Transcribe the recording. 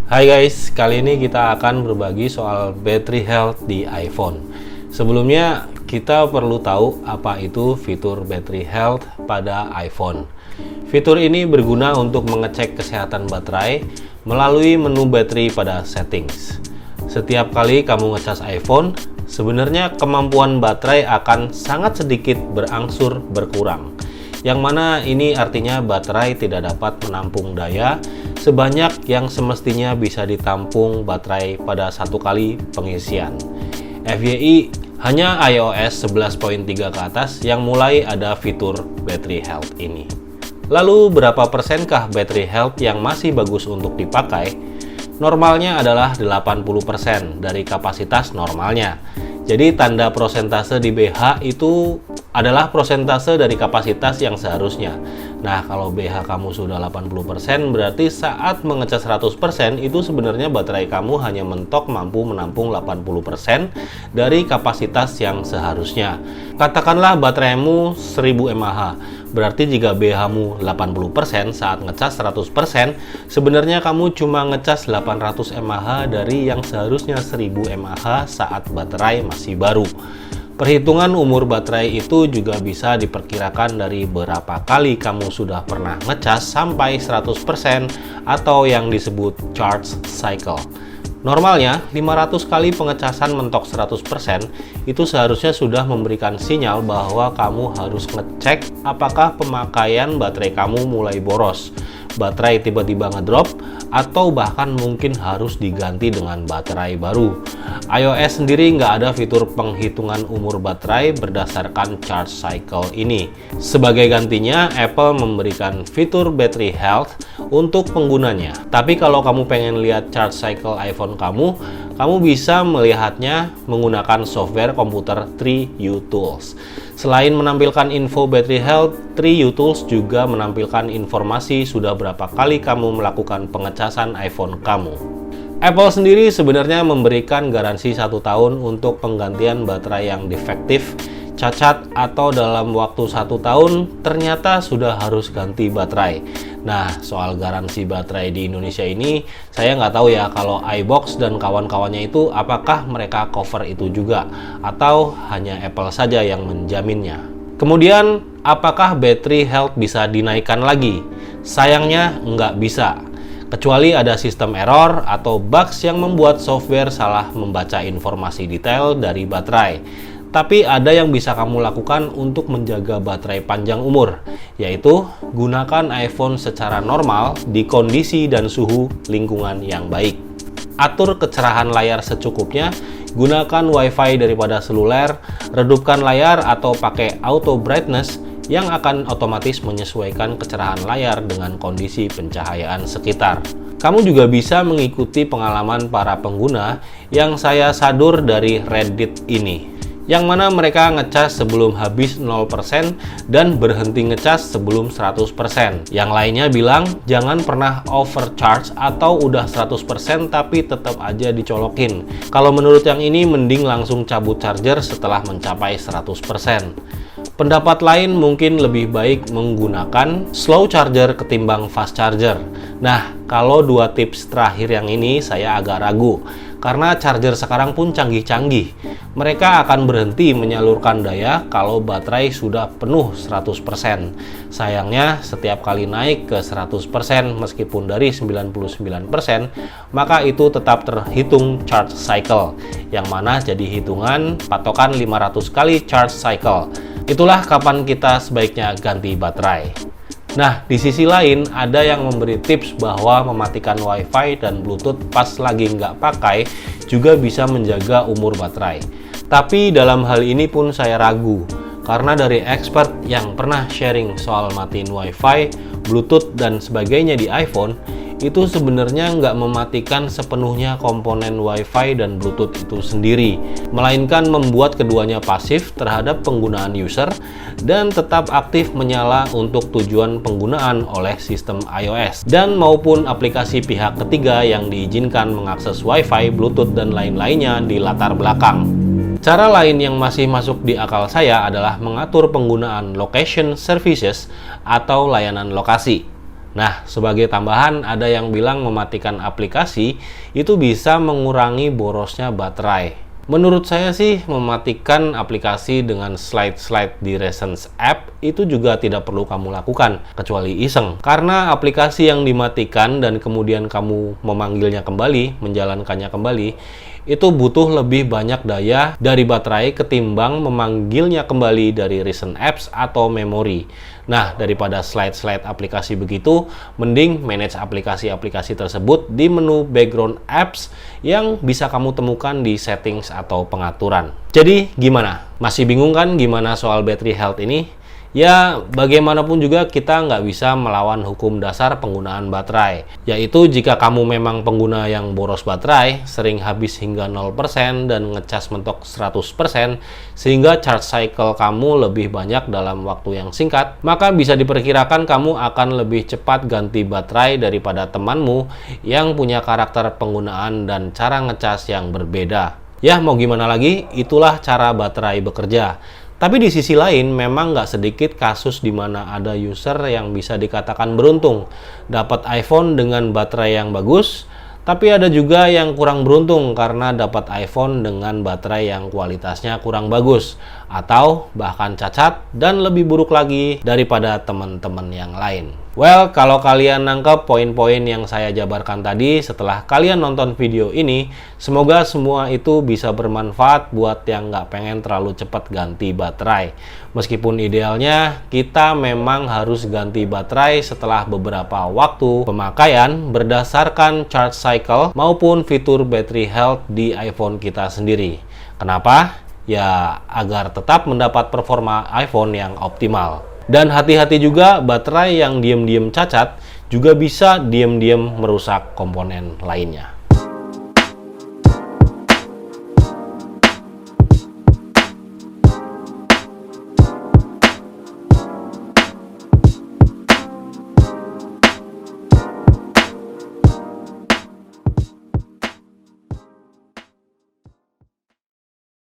Hai guys, kali ini kita akan berbagi soal battery health di iPhone. Sebelumnya, kita perlu tahu apa itu fitur battery health pada iPhone. Fitur ini berguna untuk mengecek kesehatan baterai melalui menu baterai pada settings. Setiap kali kamu ngecas iPhone, sebenarnya kemampuan baterai akan sangat sedikit berangsur berkurang. Yang mana ini artinya baterai tidak dapat menampung daya sebanyak yang semestinya bisa ditampung baterai pada satu kali pengisian. FYI, hanya iOS 11.3 ke atas yang mulai ada fitur battery health ini. Lalu berapa persenkah battery health yang masih bagus untuk dipakai? Normalnya adalah 80% dari kapasitas normalnya. Jadi tanda prosentase di BH itu adalah prosentase dari kapasitas yang seharusnya. Nah, kalau BH kamu sudah 80%, berarti saat mengecas 100% itu sebenarnya baterai kamu hanya mentok mampu menampung 80% dari kapasitas yang seharusnya. Katakanlah bateraimu 1000 mAh. Berarti jika BH-mu 80% saat ngecas 100%, sebenarnya kamu cuma ngecas 800 mAh dari yang seharusnya 1000 mAh saat baterai masih baru. Perhitungan umur baterai itu juga bisa diperkirakan dari berapa kali kamu sudah pernah ngecas sampai 100% atau yang disebut charge cycle. Normalnya, 500 kali pengecasan mentok 100% itu seharusnya sudah memberikan sinyal bahwa kamu harus ngecek apakah pemakaian baterai kamu mulai boros, baterai tiba-tiba ngedrop, atau bahkan mungkin harus diganti dengan baterai baru. iOS sendiri nggak ada fitur penghitungan umur baterai berdasarkan charge cycle ini. Sebagai gantinya, Apple memberikan fitur battery health untuk penggunanya. Tapi kalau kamu pengen lihat charge cycle iPhone kamu bisa melihatnya menggunakan software komputer 3U Tools. Selain menampilkan info battery health, 3U Tools juga menampilkan informasi sudah berapa kali kamu melakukan pengecasan iPhone kamu. Apple sendiri sebenarnya memberikan garansi 1 tahun untuk penggantian baterai yang defektif, cacat, atau dalam waktu 1 tahun ternyata sudah harus ganti baterai. Nah, soal garansi baterai di Indonesia ini, saya nggak tahu ya kalau iBox dan kawan-kawannya itu apakah mereka cover itu juga, atau hanya Apple saja yang menjaminnya. Kemudian, apakah battery health bisa dinaikkan lagi? Sayangnya nggak bisa. Kecuali ada sistem error atau bugs yang membuat software salah membaca informasi detail dari baterai. Tapi ada yang bisa kamu lakukan untuk menjaga baterai panjang umur, yaitu gunakan iPhone secara normal di kondisi dan suhu lingkungan yang baik. Atur kecerahan layar secukupnya, gunakan WiFi daripada seluler, redupkan layar atau pakai auto brightness yang akan otomatis menyesuaikan kecerahan layar dengan kondisi pencahayaan sekitar. Kamu juga bisa mengikuti pengalaman para pengguna yang saya sadur dari Reddit ini, yang mana mereka ngecas sebelum habis 0% dan berhenti ngecas sebelum 100%. Yang lainnya bilang jangan pernah overcharge atau udah 100% tapi tetap aja dicolokin. Kalau menurut yang ini mending langsung cabut charger setelah mencapai 100%. Pendapat lain mungkin lebih baik menggunakan slow charger ketimbang fast charger. Nah, kalau dua tips terakhir yang ini saya agak ragu, karena charger sekarang pun canggih-canggih. Mereka akan berhenti menyalurkan daya kalau baterai sudah penuh 100%. Sayangnya, setiap kali naik ke 100% meskipun dari 99%, maka itu tetap terhitung charge cycle, yang mana jadi hitungan patokan 500 kali charge cycle. Itulah kapan kita sebaiknya ganti baterai. Nah, di sisi lain ada yang memberi tips bahwa mematikan WiFi dan Bluetooth pas lagi nggak pakai juga bisa menjaga umur baterai. Tapi dalam hal ini pun saya ragu, karena dari expert yang pernah sharing soal matiin WiFi, Bluetooth dan sebagainya di iPhone, itu sebenarnya nggak mematikan sepenuhnya komponen WiFi dan Bluetooth itu sendiri, melainkan membuat keduanya pasif terhadap penggunaan user dan tetap aktif menyala untuk tujuan penggunaan oleh sistem iOS dan maupun aplikasi pihak ketiga yang diizinkan mengakses WiFi, Bluetooth, dan lain-lainnya di latar belakang. Cara lain yang masih masuk di akal saya adalah mengatur penggunaan location services atau layanan lokasi. Nah, sebagai tambahan ada yang bilang mematikan aplikasi itu bisa mengurangi borosnya baterai. Menurut saya sih mematikan aplikasi dengan slide-slide di Recent App itu juga tidak perlu kamu lakukan kecuali iseng. Karena aplikasi yang dimatikan dan kemudian kamu memanggilnya kembali, menjalankannya kembali, itu butuh lebih banyak daya dari baterai ketimbang memanggilnya kembali dari Recent Apps atau memori. Nah, daripada slide-slide aplikasi begitu, mending manage aplikasi-aplikasi tersebut di menu background apps yang bisa kamu temukan di settings atau pengaturan. Jadi, gimana? Masih bingung kan gimana soal battery health ini? Ya, bagaimanapun juga kita nggak bisa melawan hukum dasar penggunaan baterai, yaitu jika kamu memang pengguna yang boros baterai, sering habis hingga 0% dan ngecas mentok 100%, sehingga charge cycle kamu lebih banyak dalam waktu yang singkat, maka bisa diperkirakan kamu akan lebih cepat ganti baterai daripada temanmu yang punya karakter penggunaan dan cara ngecas yang berbeda. Ya, mau gimana lagi, itulah cara baterai bekerja. Tapi di sisi lain, memang nggak sedikit kasus di mana ada user yang bisa dikatakan beruntung, dapat iPhone dengan baterai yang bagus, tapi ada juga yang kurang beruntung karena dapat iPhone dengan baterai yang kualitasnya kurang bagus, atau bahkan cacat dan lebih buruk lagi daripada teman-teman yang lain. Well, kalau kalian nangkep poin-poin yang saya jabarkan tadi setelah kalian nonton video ini, semoga semua itu bisa bermanfaat buat yang nggak pengen terlalu cepat ganti baterai. Meskipun idealnya kita memang harus ganti baterai setelah beberapa waktu pemakaian berdasarkan charge cycle maupun fitur battery health di iPhone kita sendiri. Kenapa? Ya, agar tetap mendapat performa iPhone yang optimal. Dan hati-hati juga, baterai yang diam-diam cacat juga bisa diam-diam merusak komponen lainnya.